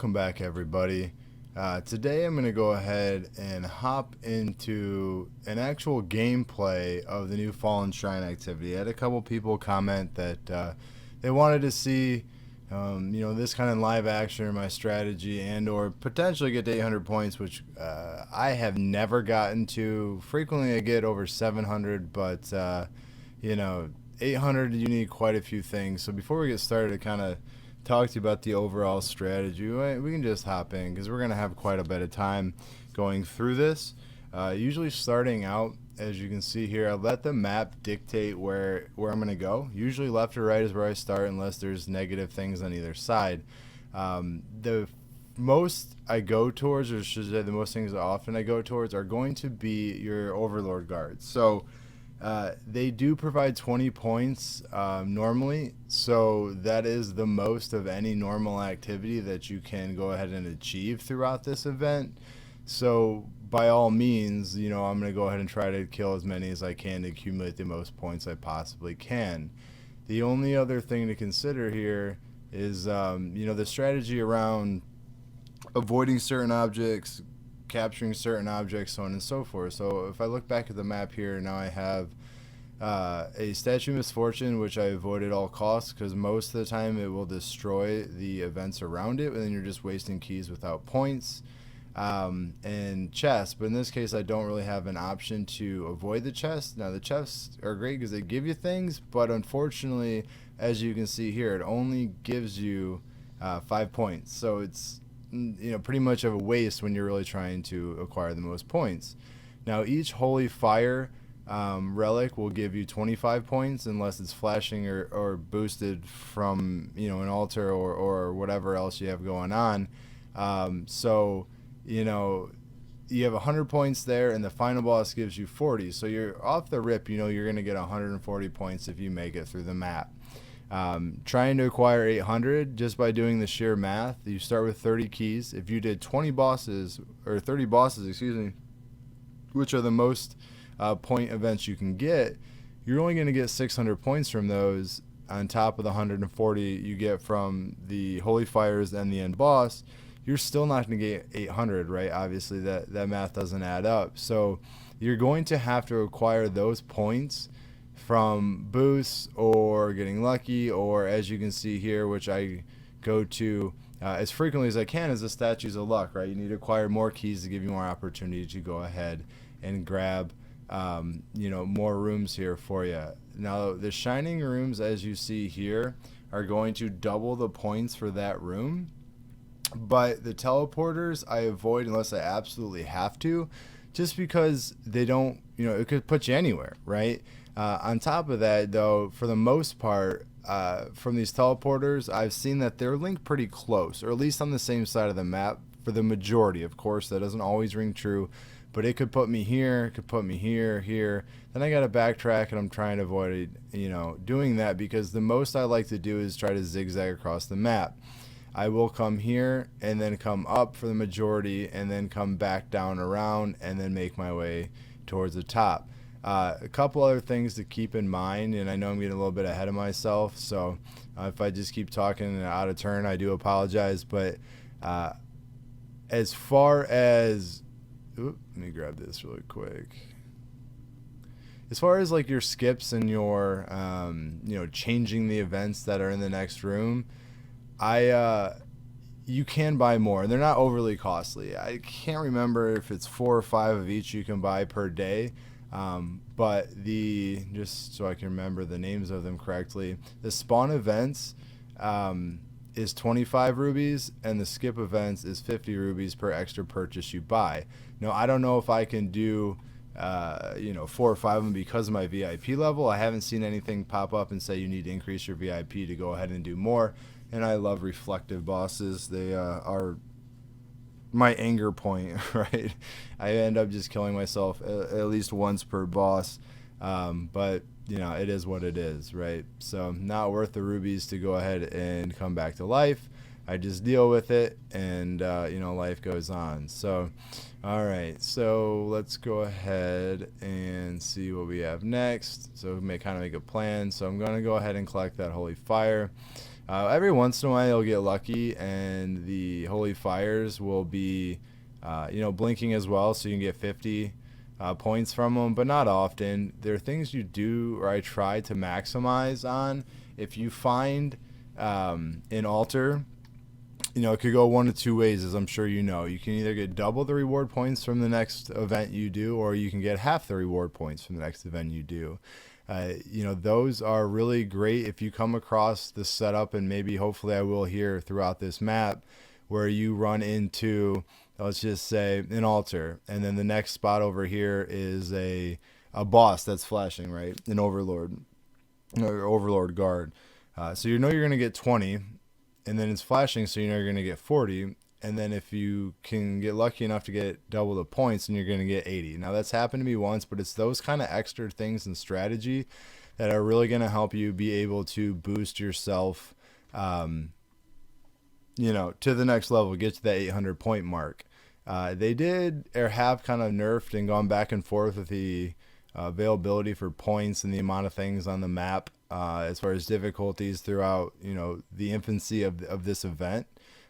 welcome back everybody. Today I'm going to go ahead and hop into an actual gameplay of the new Fallen Shrine activity. I had a couple people comment that they wanted to see this kind of live action or my strategy and or potentially get to 800 points, which I have never gotten to. Frequently I get over 700, but 800 you need quite a few things. So before we get started, to kind of talk to you about the overall strategy, we can just hop in because we're going to have quite a bit of time going through this. Usually starting out, as you can see here, I let the map dictate where I'm going to go. Usually left or right is where I start unless there's negative things on either side. The most I go towards, or should I say the most things often I go towards, are going to be your Overlord Guards. So they do provide 20 points normally, so that is the most of any normal activity that you can go ahead and achieve throughout this event. So by all means, I'm going to go ahead and try to kill as many as I can to accumulate the most points I possibly can. The only other thing to consider here is the strategy around avoiding certain objects, capturing certain objects, so on and so forth. So if I look back at the map here, now I have a statue Misfortune, which I avoid at all costs because most of the time it will destroy the events around it, and then you're just wasting keys without points. And chests, but in this case I don't really have an option to avoid the chest. Now the chests are great because they give you things, but unfortunately, as you can see here, it only gives you 5 points, so it's pretty much of a waste when you're really trying to acquire the most points. Now each holy fire relic will give you 25 points unless it's flashing or boosted from an altar or whatever else you have going on. You have 100 points there, and the final boss gives you 40. So you're off the rip, you're going to get 140 points if you make it through the map. Trying to acquire 800 just by doing the sheer math, you start with 30 keys. If you did 30 bosses, which are the most point events you can get, you're only going to get 600 points from those on top of the 140 you get from the holy fires and the end boss. You're still not going to get 800, right? Obviously that math doesn't add up. So you're going to have to acquire those points from boosts or getting lucky, or as you can see here, which I go to as frequently as I can, is the statues of luck, right? You need to acquire more keys to give you more opportunity to go ahead and grab more rooms here for you. Now the shining rooms, as you see here, are going to double the points for that room. But the teleporters I avoid unless I absolutely have to, just because they don't, it could put you anywhere, right? On top of that, though, for the most part, from these teleporters, I've seen that they're linked pretty close, or at least on the same side of the map for the majority. Of course, that doesn't always ring true, but it could put me here, it could put me here, here. Then I got to backtrack, and I'm trying to avoid, doing that, because the most I like to do is try to zigzag across the map. I will come here and then come up for the majority and then come back down around and then make my way towards the top. A couple other things to keep in mind, and I know I'm getting a little bit ahead of myself, so if I just keep talking out of turn, I do apologize. But as far as let me grab this really quick. As far as like your skips and your changing the events that are in the next room, you can buy more. They're not overly costly. I can't remember if it's 4 or 5 of each you can buy per day. But just so I can remember the names of them correctly, the spawn events is 25 rubies, and the skip events is 50 rubies per extra purchase you buy. Now, I don't know if I can do 4 or 5 of them because of my VIP level. I haven't seen anything pop up and say you need to increase your VIP to go ahead and do more. And I love reflective bosses. They are my anger point, right? I end up just killing myself at least once per boss, but it is what it is, right? So not worth the rubies to go ahead and come back to life. I just deal with it, and life goes on. So all right, so let's go ahead and see what we have next. So we may kind of make a plan. So I'm going to go ahead and collect that holy fire. Every once in a while you'll get lucky and the holy fires will be blinking as well, so you can get 50 points from them, but not often. There are things you do, or I try to maximize on. If you find an altar, it could go one of two ways, as I'm sure you know. You can either get double the reward points from the next event you do, or you can get half the reward points from the next event you do. Those are really great if you come across the setup, and maybe hopefully I will here throughout this map, where you run into, let's just say, an altar, and then the next spot over here is a boss that's flashing, right? An Overlord, or Overlord Guard. So you're going to get 20, and then it's flashing, so you're going to get 40. And then if you can get lucky enough to get double the points, then you're going to get 80. Now, that's happened to me once, but it's those kind of extra things in strategy that are really going to help you be able to boost yourself, to the next level, get to that 800 point mark. They did or have kind of nerfed and gone back and forth with the availability for points and the amount of things on the map as far as difficulties throughout, the infancy of this event.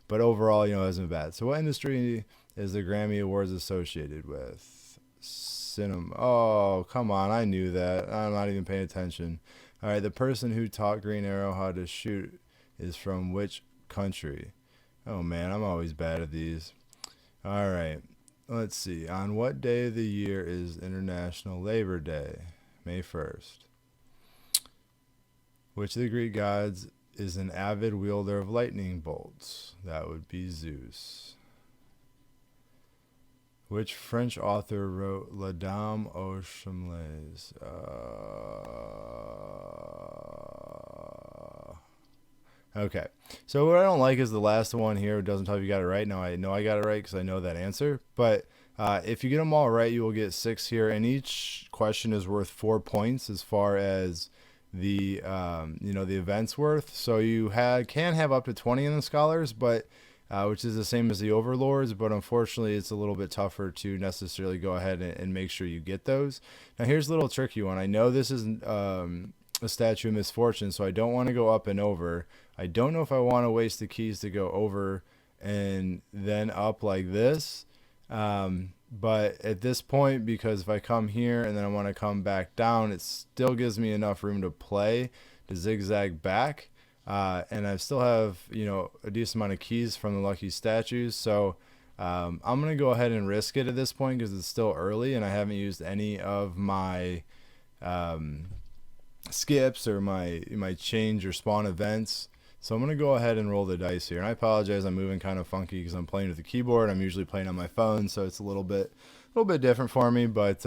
But overall, it isn't bad. So what industry is the Grammy Awards associated with? Cinema. Oh, come on. I knew that. I'm not even paying attention. All right. The person who taught Green Arrow how to shoot is from which country? Oh, man. I'm always bad at these. All right. Let's see. On what day of the year is International Labor Day? May 1st. Which of the Greek gods is an avid wielder of lightning bolts? That would be Zeus. Which French author wrote La Dame aux Chamelets? Okay. So what I don't like is the last one here. It doesn't tell you got it right. Now I know I got it right because I know that answer. But if you get them all right, you will get 6 here. And each question is worth 4 points as far as the the event's worth. So you can have up to 20 in the scholars, but which is the same as the overlords, but unfortunately it's a little bit tougher to necessarily go ahead and make sure you get those. Now here's a little tricky one. I know this is a statue of Misfortune, so I don't want to go up and over. I don't know if I want to waste the keys to go over and then up like this. But at this point, because if I come here and then I want to come back down, it still gives me enough room to play to zigzag back. And I still have, a decent amount of keys from the lucky statues. So I'm going to go ahead and risk it at this point because it's still early and I haven't used any of my skips or my change or spawn events. So I'm going to go ahead and roll the dice here. And I apologize, I'm moving kind of funky because I'm playing with the keyboard. I'm usually playing on my phone, so it's a little bit different for me. But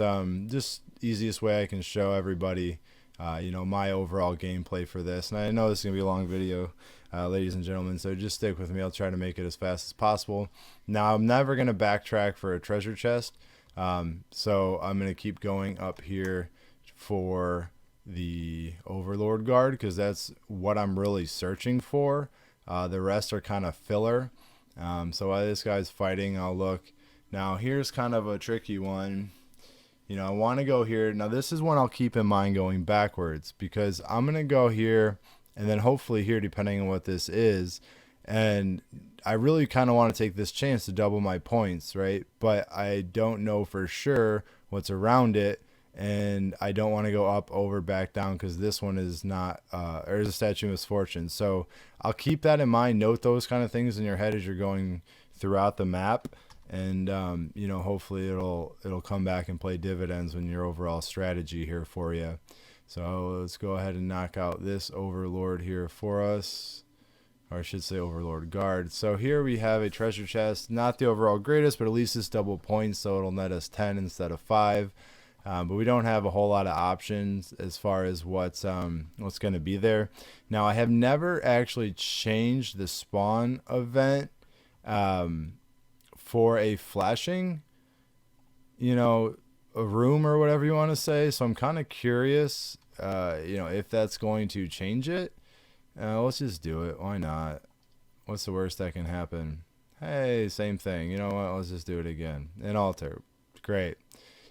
just easiest way I can show everybody, my overall gameplay for this. And I know this is going to be a long video, ladies and gentlemen, so just stick with me. I'll try to make it as fast as possible. Now, I'm never going to backtrack for a treasure chest, so I'm going to keep going up here for the Overlord Guard because that's what I'm really searching for. The rest are kind of filler. So while this guy's fighting, I'll look. Now here's kind of a tricky one. I want to go here. Now this is one I'll keep in mind going backwards because I'm going to go here and then hopefully here depending on what this is. And I really kind of want to take this chance to double my points, right? But I don't know for sure what's around it. And I don't want to go up, over, back, down because this one is not, there's a statue of Misfortune. So I'll keep that in mind. Note those kind of things in your head as you're going throughout the map. And, hopefully it'll come back and play dividends in your overall strategy here for you. So let's go ahead and knock out this Overlord here for us. Or I should say Overlord Guard. So here we have a treasure chest. Not the overall greatest, but at least it's double points. So it'll net us 10 instead of 5. But we don't have a whole lot of options as far as what's going to be there. Now, I have never actually changed the spawn event for a flashing, a room or whatever you want to say. So I'm kind of curious, if that's going to change it. Let's just do it. Why not? What's the worst that can happen? Hey, same thing. You know what? Let's just do it again. An altar. Great.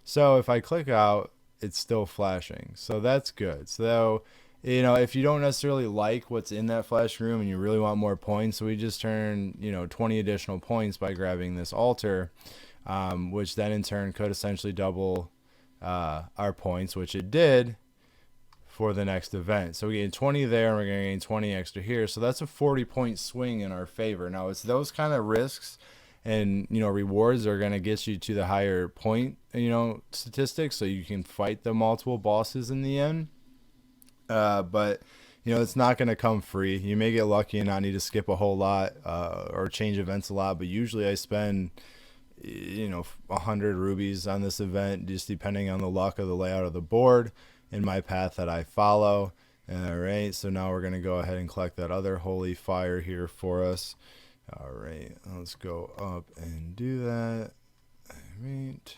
So if I click out, it's still flashing. So that's good. So you know, if you don't necessarily like what's in that flash room and you really want more points, so we just turn, you know, 20 additional points by grabbing this altar, which then in turn could essentially double our points, which it did for the next event. So we gain 20 there, and we're going to gain 20 extra here. So that's a 40-point swing in our favor. Now, it's those kind of risks and, you know, rewards are going to get you to the higher point, you know, statistics, so you can fight the multiple bosses in the end. But, you know, it's not going to come free. You may get lucky and not need to skip a whole lot or change events a lot, but usually I spend, you know, 100 rubies on this event, just depending on the luck of the layout of the board and my path that I follow. All right, so now we're going to go ahead and collect that other holy fire here for us. All right, let's go up and do that. All right.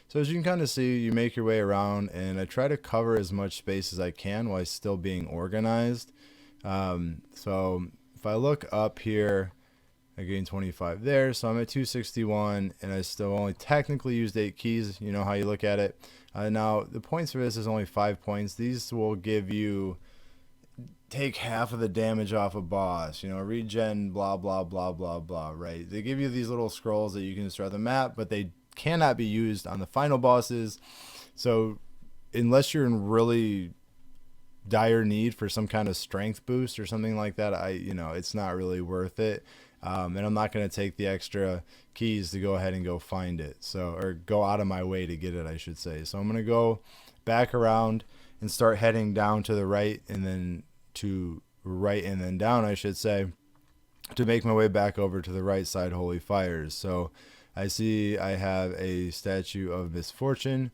So as you can kind of see, you make your way around, and I try to cover as much space as I can while still being organized. So if I look up here, I gain 25 there, so I'm at 261, and I still only technically used 8 keys. You know how you look at it. Now, the points for this is only 5 points. These will give you, take half of the damage off a boss, you know, regen, blah, blah, blah, blah, blah, right? They give you these little scrolls that you can just throughout the map, but they cannot be used on the final bosses. So unless you're in really dire need for some kind of strength boost or something like that, you know, it's not really worth it. And I'm not going to take the extra keys to go ahead and go find it. So, or go out of my way to get it, I should say. So I'm going to go back around and start heading down to the right, and then to right and then down, I should say, to make my way back over to the right side holy fires. So I see I have a statue of Misfortune,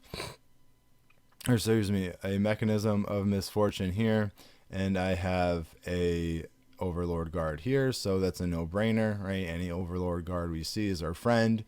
or excuse me, a mechanism of Misfortune here, and I have a Overlord Guard here, so that's a no-brainer, right? Any Overlord Guard we see is our friend.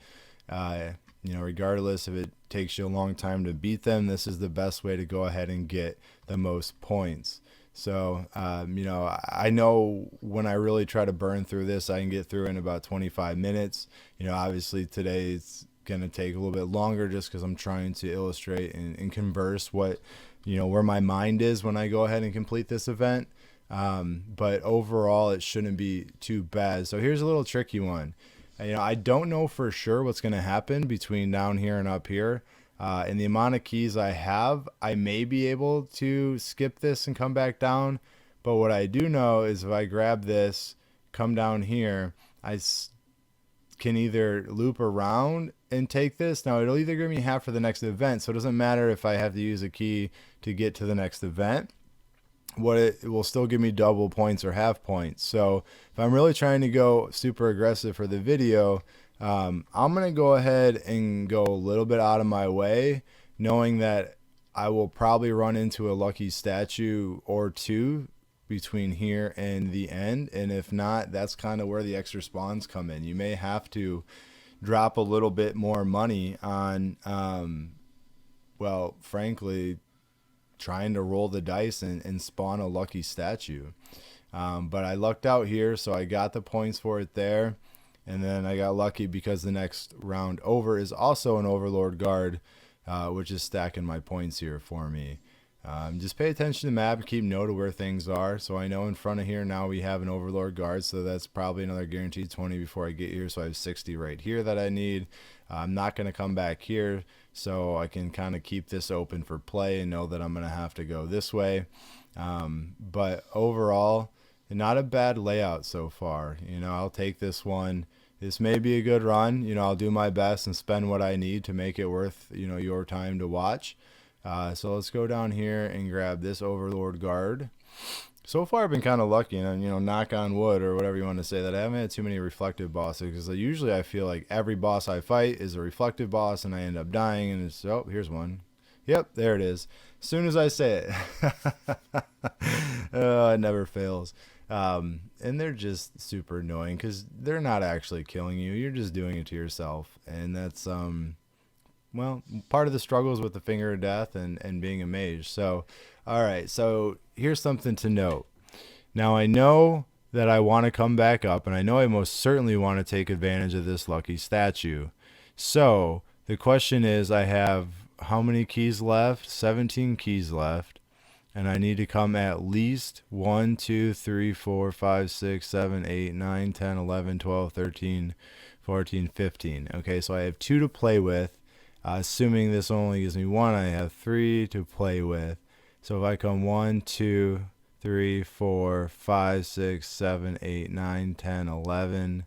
You know, regardless if it takes you a long time to beat them, this is the best way to go ahead and get the most points. So, you know, I know when I really try to burn through this, I can get through in about 25 minutes. You know, obviously today it's going to take a little bit longer just because I'm trying to illustrate and converse what, you know, where my mind is when I go ahead and complete this event. But overall, it shouldn't be too bad. So here's a little tricky one. You know, I don't know for sure what's going to happen between down here and up here. And the amount of keys I have, I may be able to skip this and come back down. But what I do know is if I grab this, come down here, I can either loop around and take this. Now, it'll either give me half for the next event, so it doesn't matter if I have to use a key to get to the next event. What it will still give me double points or half points. So if I'm really trying to go super aggressive for the video, I'm going to go ahead and go a little bit out of my way, knowing that I will probably run into a lucky statue or two between here and the end. And if not, that's kind of where the extra spawns come in. You may have to drop a little bit more money on, well, frankly, trying to roll the dice and spawn a lucky statue. But I lucked out here, so I got the points for it there. And then I got lucky because the next round over is also an Overlord Guard, which is stacking my points here for me. Just pay attention to the map and keep note of where things are. So I know in front of here now we have an Overlord Guard, so that's probably another guaranteed 20 before I get here. So I have 60 right here that I need. I'm not going to come back here, so I can kind of keep this open for play and know that I'm going to have to go this way. But overall, not a bad layout so far. You know, I'll take this one. This may be a good run. You know, I'll do my best and spend what I need to make it worth, you know, your time to watch. So let's go down here and grab this Overlord Guard. So far I've been kind of lucky, and, you know, knock on wood or whatever you want to say, that I haven't had too many reflective bosses, because usually I feel like every boss I fight is a reflective boss and I end up dying, and it's, oh, here's one. Yep, there it is. As soon as I say it. It never fails. And they're just super annoying because they're not actually killing you. You're just doing it to yourself. And that's, well, part of the struggles with the finger of death and being a mage. So, all right. So here's something to note. Now, I know that I want to come back up, and I know I most certainly want to take advantage of this lucky statue. So the question is, I have how many keys left? 17 keys left. and I need to come at least 1, 2, 3, 4, 5, 6, 7, 8, 9, 10, 11, 12, 13, 14, 15. Okay, so I have 2 to play with. Assuming this only gives me 1, I have 3 to play with. So if I come 1, 2, 3, 4, 5, 6, 7, 8, 9, 10, 11.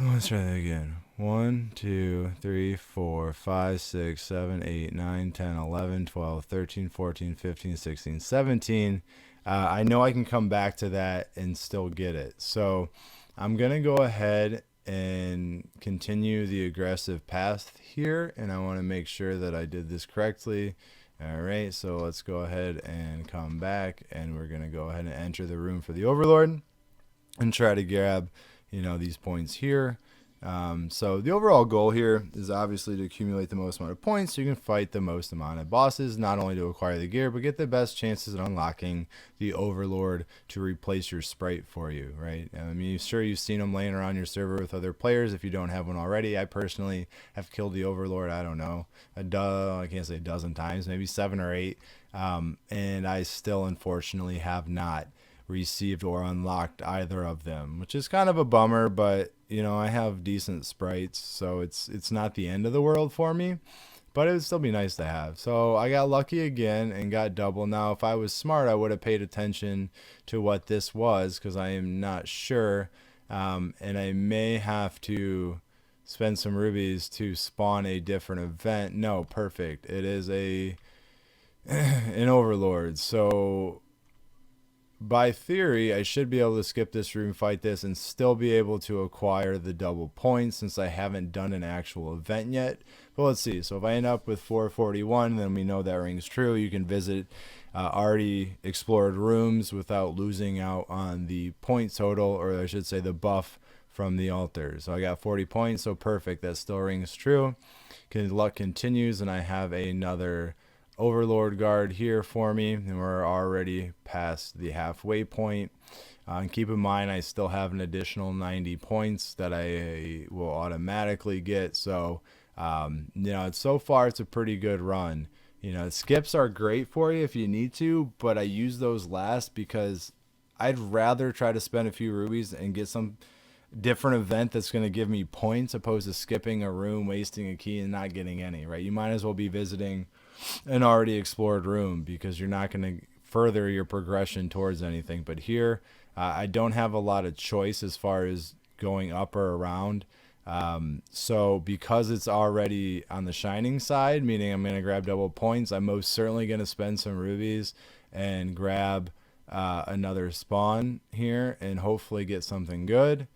Let's try that again. 1, 2, 3, 4, 5, 6, 7, 8, 9, 10, 11, 12, 13, 14, 15, 16, 17. I know I can come back to that and still get it. So I'm going to go ahead and continue the aggressive path here, and I want to make sure that I did this correctly. All right, so let's go ahead and come back, and we're going to go ahead and enter the room for the Overlord and try to grab, these points here. So the overall goal here is obviously to accumulate the most amount of points so you can fight the most amount of bosses, not only to acquire the gear, but get the best chances at unlocking the Overlord to replace your sprite for you, right? I mean, sure, you've seen them laying around your server with other players if you don't have one already. I personally have killed the Overlord, I don't know, I can't say a dozen times, maybe 7 or 8, and I still unfortunately have not received or unlocked either of them, which is kind of a bummer, but I have decent sprites, so it's not the end of the world for me, but it would still be nice to have. So I got lucky again and got double. Now if I was smart, I would have paid attention to what this was, because I am not sure, and I may have to spend some rubies to spawn a different event. No, perfect, it is an Overlord. So by theory, I should be able to skip this room, fight this, and still be able to acquire the double points since I haven't done an actual event yet. But let's see. So if I end up with 441, then we know that rings true. You can visit already explored rooms without losing out on the point total, or I should say the buff from the altar. So I got 40 points, so perfect. That still rings true. Luck continues, and I have another Overlord Guard here for me, and we're already past the halfway point. And keep in mind, I still have an additional 90 points that I will automatically get. So, so far it's a pretty good run. Skips are great for you if you need to, but I use those last because I'd rather try to spend a few rubies and get some different event that's going to give me points opposed to skipping a room, wasting a key, and not getting any, right? You might as well be visiting an already explored room because you're not going to further your progression towards anything. But here, I don't have a lot of choice as far as going up or around. So because it's already on the shining side, meaning I'm going to grab double points, I'm most certainly going to spend some rubies and grab another spawn here and hopefully get something good.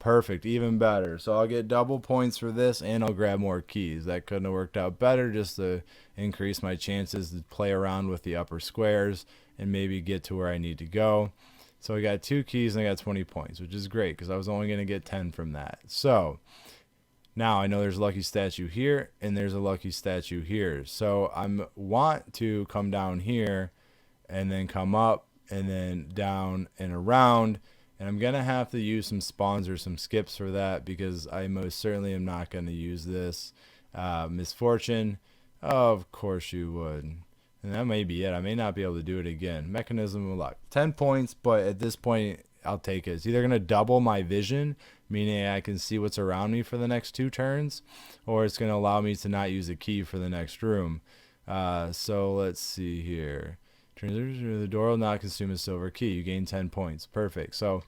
Perfect, even better. So I'll get double points for this, and I'll grab more keys. That couldn't have worked out better, just to increase my chances to play around with the upper squares and maybe get to where I need to go. So I got 2 keys and I got 20 points, which is great because I was only going to get 10 from that. So now I know there's a lucky statue here and there's a lucky statue here. So I want to come down here and then come up and then down and around. And I'm going to have to use some spawns or some skips for that because I most certainly am not going to use this. Misfortune, of course you would. And that may be it. I may not be able to do it again. Mechanism of luck. 10 points, but at this point, I'll take it. It's either going to double my vision, meaning I can see what's around me for the next 2 turns, or it's going to allow me to not use a key for the next room. So let's see here. The door will not consume a silver key. You gain 10 points. Perfect. So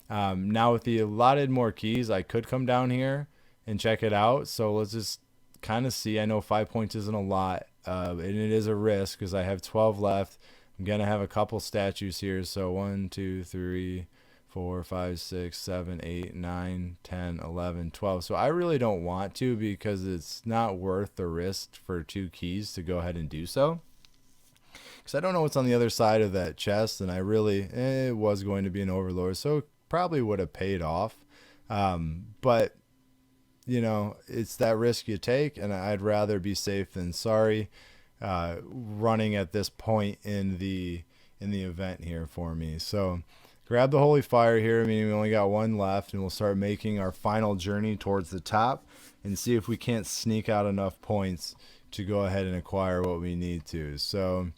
now with the allotted more keys, I could come down here and check it out. So let's just kind of see. I know 5 points isn't a lot, and it is a risk because I have 12 left. I'm going to have a couple statues here. So 1, 2, 3, 4, 5, 6, 7, 8, 9, 10, 11, 12. So I really don't want to because it's not worth the risk for 2 keys to go ahead and do so. Because I don't know what's on the other side of that chest, and I really, it was going to be an Overlord, so it probably would have paid off. But, it's that risk you take, and I'd rather be safe than sorry running at this point in the event here for me. So grab the Holy Fire here. I mean, we only got 1 left, and we'll start making our final journey towards the top and see if we can't sneak out enough points to go ahead and acquire what we need to. So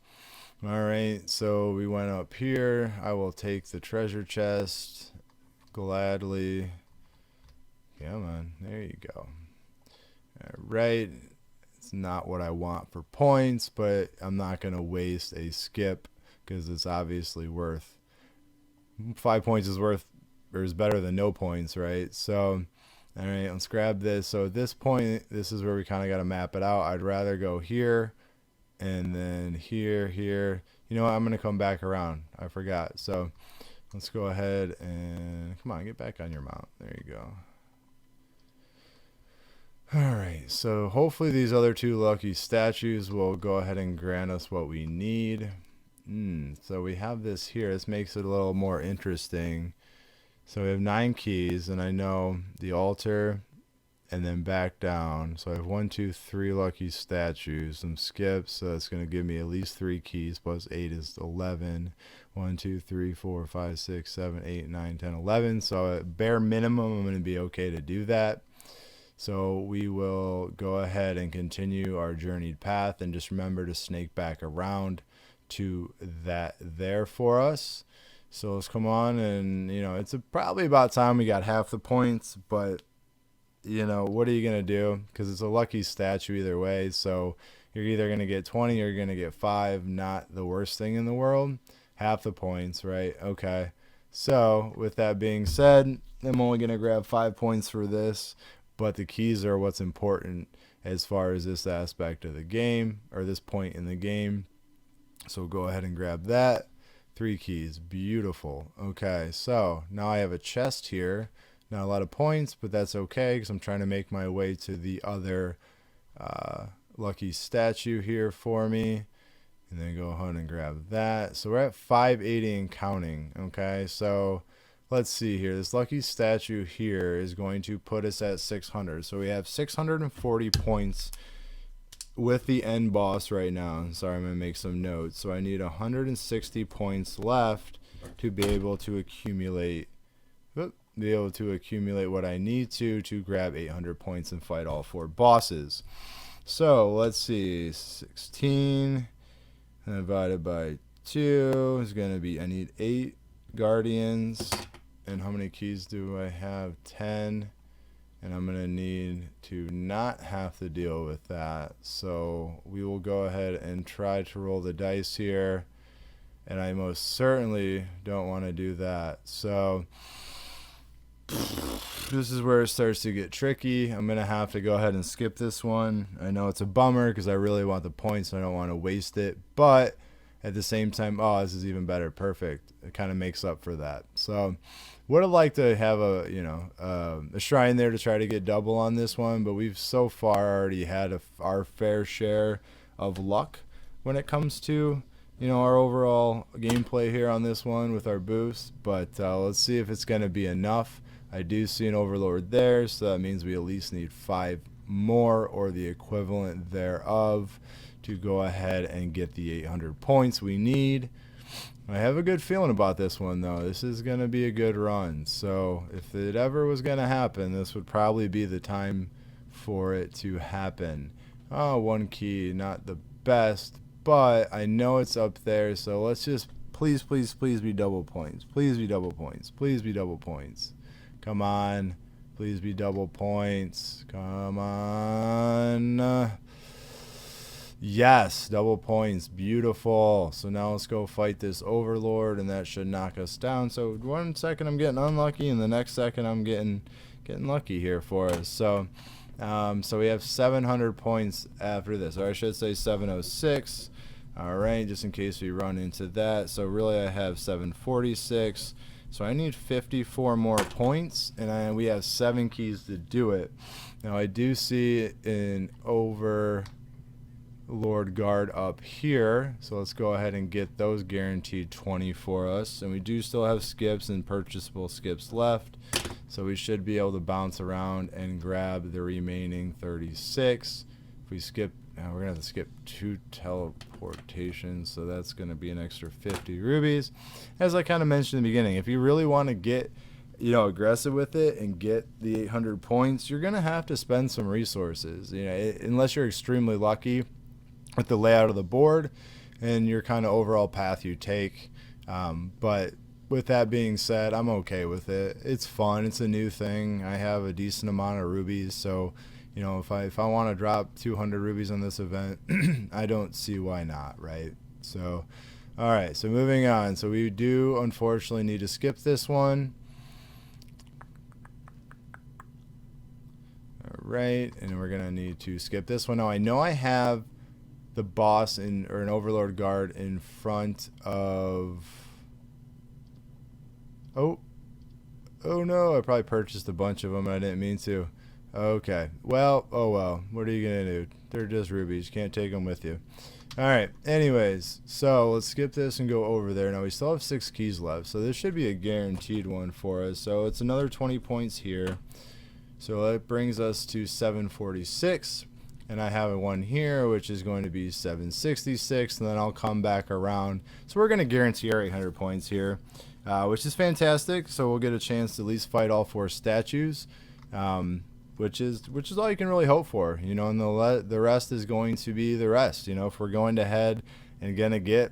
All right, so we went up here. I will take the treasure chest gladly. Come on, there you go. All right, it's not what I want for points, but I'm not going to waste a skip because it's obviously worth 5 points is worth or is better than no points, right? So, all right, let's grab this. So at this point, this is where we kind of got to map it out. I'd rather go here and then here. You know what? I'm going to come back around. I forgot. So let's go ahead and come on, get back on your mount. There you go. All right, so hopefully these other two lucky statues will go ahead and grant us what we need. So we have this here. This makes it a little more interesting. So we have 9 keys, and I know the altar and then back down. So I have 1, 2, 3 lucky statues, some skips. So that's going to give me at least 3 keys, plus 8 is 11. 1, 2, 3, 4, 5, 6, 7, 8, 9, 10, 11. So at bare minimum, I'm going to be okay to do that. So we will go ahead and continue our journeyed path, and just remember to snake back around to that there for us. So let's come on, and it's probably about time we got half the points, but what are you gonna do? Because it's a lucky statue either way. So you're either gonna get 20 or you're gonna get 5. Not the worst thing in the world. Half the points, right? Okay. So with that being said, I'm only gonna grab 5 points for this, but the keys are what's important as far as this aspect of the game, or this point in the game. So go ahead and grab that. 3 keys. Beautiful. Okay, so now I have a chest here. Not a lot of points, but that's okay because I'm trying to make my way to the other lucky statue here for me. And then go ahead and grab that. So we're at 580 and counting. Okay, so let's see here. This lucky statue here is going to put us at 600. So we have 640 points with the end boss right now. Sorry, I'm going to make some notes. So I need 160 points left to be able to accumulate what I need to grab 800 points and fight all 4 bosses. So let's see, 16 divided by 2 is going to be, I need 8 guardians. And how many keys do I have? 10. And I'm going to need to not have to deal with that. So we will go ahead and try to roll the dice here. And I most certainly don't want to do that. So this is where it starts to get tricky. I'm going to have to go ahead and skip this one. I know it's a bummer because I really want the points and I don't want to waste it. But at the same time, oh, this is even better. Perfect. It kind of makes up for that. So would have liked to have a shrine there to try to get double on this one, but we've so far already had our fair share of luck when it comes to our overall gameplay here on this one with our boosts. But let's see if it's going to be enough. I do see an Overlord there, so that means we at least need 5 more or the equivalent thereof to go ahead and get the 800 points we need. I have a good feeling about this one, though. This is going to be a good run. So if it ever was going to happen, this would probably be the time for it to happen. Oh, 1 key, not the best, but I know it's up there. So let's just please be double points. Please be double points. Please be double points. Come on. Please be double points. Come on. Yes, double points. Beautiful. So now let's go fight this Overlord, and that should knock us down. So 1 second I'm getting unlucky, and the next second I'm getting lucky here for us. So so we have 700 points after this, or I should say 706. All right, just in case we run into that. So really I have 746. So I need 54 more points, and we have 7 keys to do it. Now I do see an Overlord Guard up here, so let's go ahead and get those guaranteed 20 for us. And we do still have skips and purchasable skips left, so we should be able to bounce around and grab the remaining 36. If we skip, we're gonna have to skip 2 teleportations, so that's gonna be an extra 50 rubies. As I kind of mentioned in the beginning, if you really want to get aggressive with it and get the 800 points, you're gonna have to spend some resources. Unless you're extremely lucky with the layout of the board, and your kind of overall path you take. But with that being said, I'm okay with it. It's fun. It's a new thing. I have a decent amount of rubies, so you know, if I want to drop 200 rubies on this event, I don't see why not, right? So, all right. So moving on. So we do unfortunately need to skip this one. All right, and we're gonna need to skip this one. Now I know I have the boss or an Overlord Guard in front of. Oh no! I probably purchased a bunch of them and I didn't mean to. Okay. Well, oh well. What are you gonna do? They're just rubies. You can't take them with you. All right. Anyways, so let's skip this and go over there. Now we still have 6 keys left, so this should be a guaranteed one for us. So it's another 20 points here. So that brings us to 746, and I have one here, which is going to be 766, and then I'll come back around. So we're going to guarantee our 800 points here, which is fantastic. So we'll get a chance to at least fight all 4 statues. Which is all you can really hope for, you know, and the rest is going to be the rest. You know, if we're going to head and gonna get,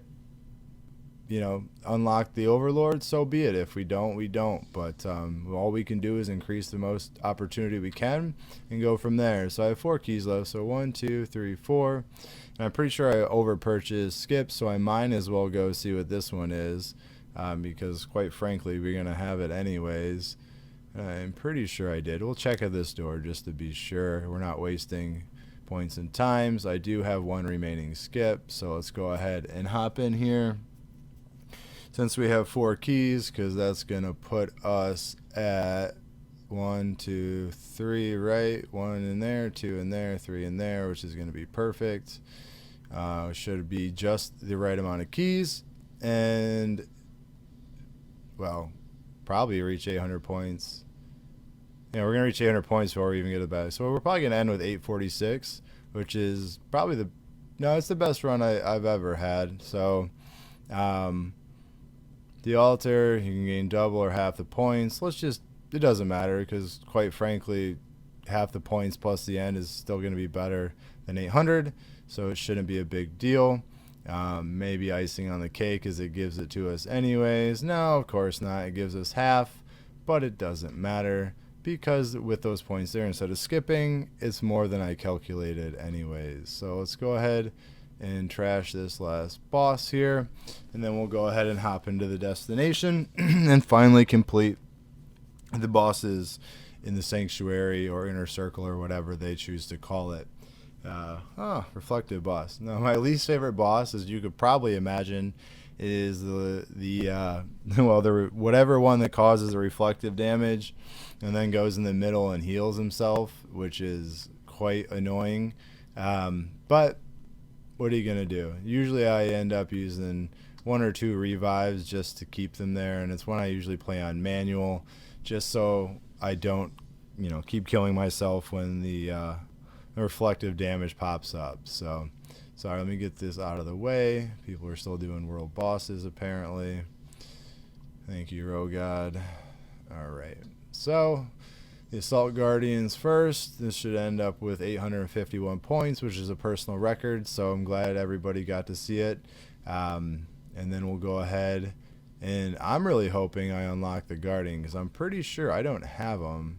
you know, unlock the Overlord, so be it. If we don't, we don't. But all we can do is increase the most opportunity we can and go from there. So I have 4 keys left. So 1, 2, 3, 4, and I'm pretty sure I over purchased skip, so I might as well go see what this one is, because quite frankly, we're gonna have it anyways. I'm pretty sure I did. We'll check at this door just to be sure we're not wasting points and times. I do have 1 remaining skip, so let's go ahead and hop in here. Since we have 4 keys, because that's going to put us at 1, 2, 3, right? 1 in there, 2 in there, 3 in there, which is going to be perfect. Should be just the right amount of keys, and, well, probably reach 800 points. Yeah, we're going to reach 800 points before we even get it back. So we're probably going to end with 846, which is probably it's the best run I've ever had. So the altar, you can gain double or half the points. It doesn't matter, because quite frankly, half the points plus the end is still going to be better than 800. So it shouldn't be a big deal. Maybe icing on the cake as it gives it to us anyways. No, of course not. It gives us half, but it doesn't matter, because with those points there, instead of skipping, it's more than I calculated anyways. So let's go ahead and trash this last boss here, and then we'll go ahead and hop into the destination and finally complete the bosses in the sanctuary or inner circle or whatever they choose to call it. Reflective boss. Now, my least favorite boss, as you could probably imagine, is whatever one that causes a reflective damage and then goes in the middle and heals himself, which is quite annoying. But what are you gonna do? Usually I end up using 1 or 2 revives just to keep them there, and it's one I usually play on manual, just so I don't, you know, keep killing myself when the reflective damage pops up. So sorry, let me get this out of the way. People are still doing world bosses apparently. Thank you, God. All right, so the Assault Guardians first. This should end up with 851 points, which is a personal record, so I'm glad everybody got to see it. And then we'll go ahead, and I'm really hoping I unlock the Guardian, because I'm pretty sure I don't have them.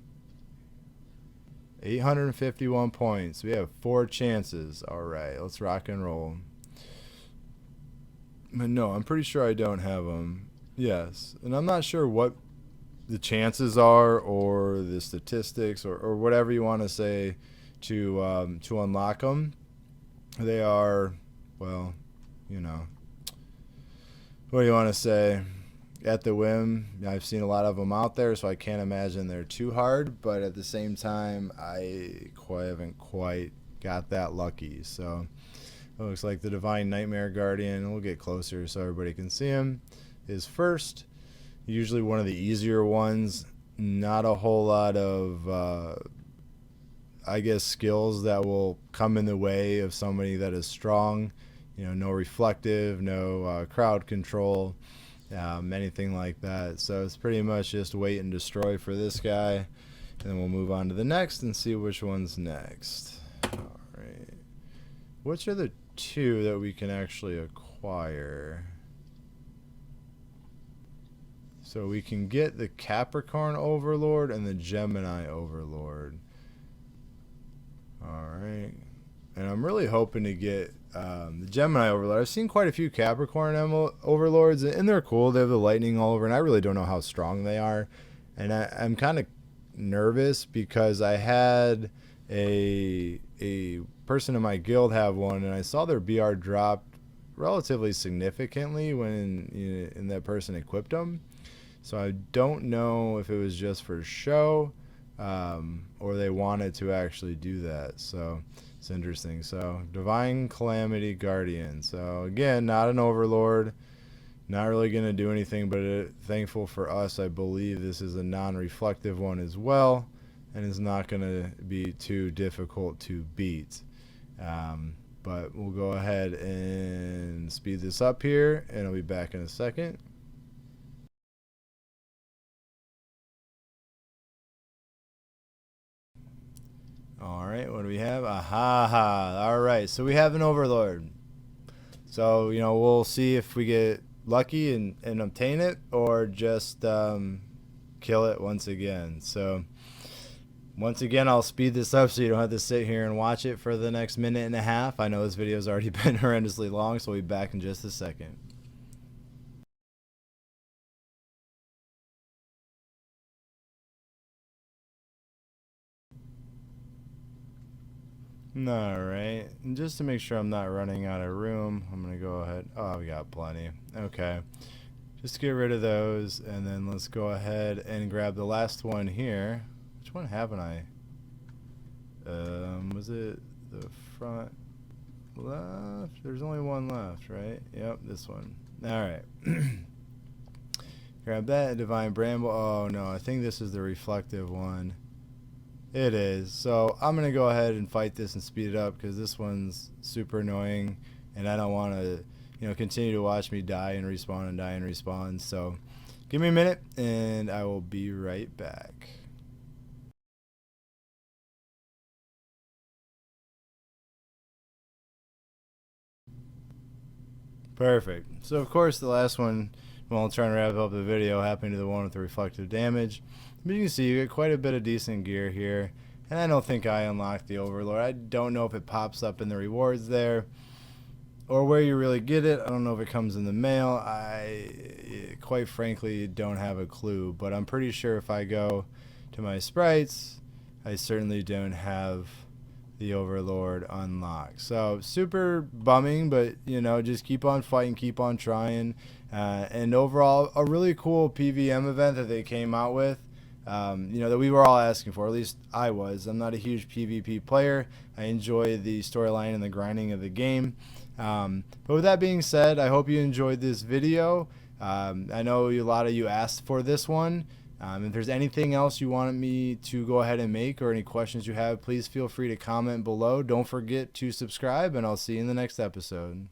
851 points. We have 4 chances. All right, let's rock and roll. But no, I'm pretty sure I don't have them. Yes, and I'm not sure what the chances are, or the statistics, or whatever you want to say to unlock them. They are, well, you know, what do you want to say? At the whim. I've seen a lot of them out there, so I can't imagine they're too hard, but at the same time, I haven't quite got that lucky. So it looks like the Divine Nightmare Guardian, we'll get closer so everybody can see him, is first. Usually one of the easier ones. Not a whole lot of I guess skills that will come in the way of somebody that is strong. You know, no reflective, no crowd control, anything like that. So it's pretty much just wait and destroy for this guy, and then we'll move on to the next and see which one's next. All right, which are the 2 that we can actually acquire? require? So we can get the Capricorn Overlord and the Gemini Overlord. Alright. And I'm really hoping to get the Gemini Overlord. I've seen quite a few Capricorn Overlords, and they're cool. They have the lightning all over, and I really don't know how strong they are. And I'm kind of nervous because I had a person in my guild have one, and I saw their BR drop relatively significantly when that person equipped them. So I don't know if it was just for show or they wanted to actually do that. So it's interesting. So Divine Calamity Guardian. So again, not an Overlord. Not really going to do anything, but thankful for us, I believe this is a non-reflective one as well, and is not going to be too difficult to beat. But we'll go ahead and speed this up here, and I'll be back in a second. Alright, what do we have? Aha! Alright, so we have an Overlord. So, we'll see if we get lucky and obtain it, or just kill it once again. So once again, I'll speed this up so you don't have to sit here and watch it for the next minute and a half. I know this video's already been horrendously long, so we'll be back in just a second. Alright, and just to make sure I'm not running out of room, I'm going to go ahead. Oh, we got plenty. Okay. Just to get rid of those, and then let's go ahead and grab the last one here. Which one haven't I? Was it the front left? There's only one left, right? Yep, this one. Alright. Grab that, Divine Bramble. Oh, no, I think this is the reflective one. It is. So I'm going to go ahead and fight this and speed it up because this one's super annoying and I don't want to, continue to watch me die and respawn and die and respawn. So give me a minute and I will be right back. Perfect. So of course the last one, well, I'll try and wrap up the video, happened to the one with the reflective damage. But you can see you get quite a bit of decent gear here. And I don't think I unlocked the Overlord. I don't know if it pops up in the rewards there or where you really get it. I don't know if it comes in the mail. I quite frankly don't have a clue. But I'm pretty sure if I go to my sprites, I certainly don't have the Overlord unlocked. So super bumming, but just keep on fighting, keep on trying. And overall, a really cool PVM event that they came out with. That we were all asking for, at least I was. I'm not a huge PvP player. I enjoy the storyline and the grinding of the game. But with that being said, I hope you enjoyed this video. I know a lot of you asked for this one. If there's anything else you wanted me to go ahead and make or any questions you have, please feel free to comment below. Don't forget to subscribe, and I'll see you in the next episode.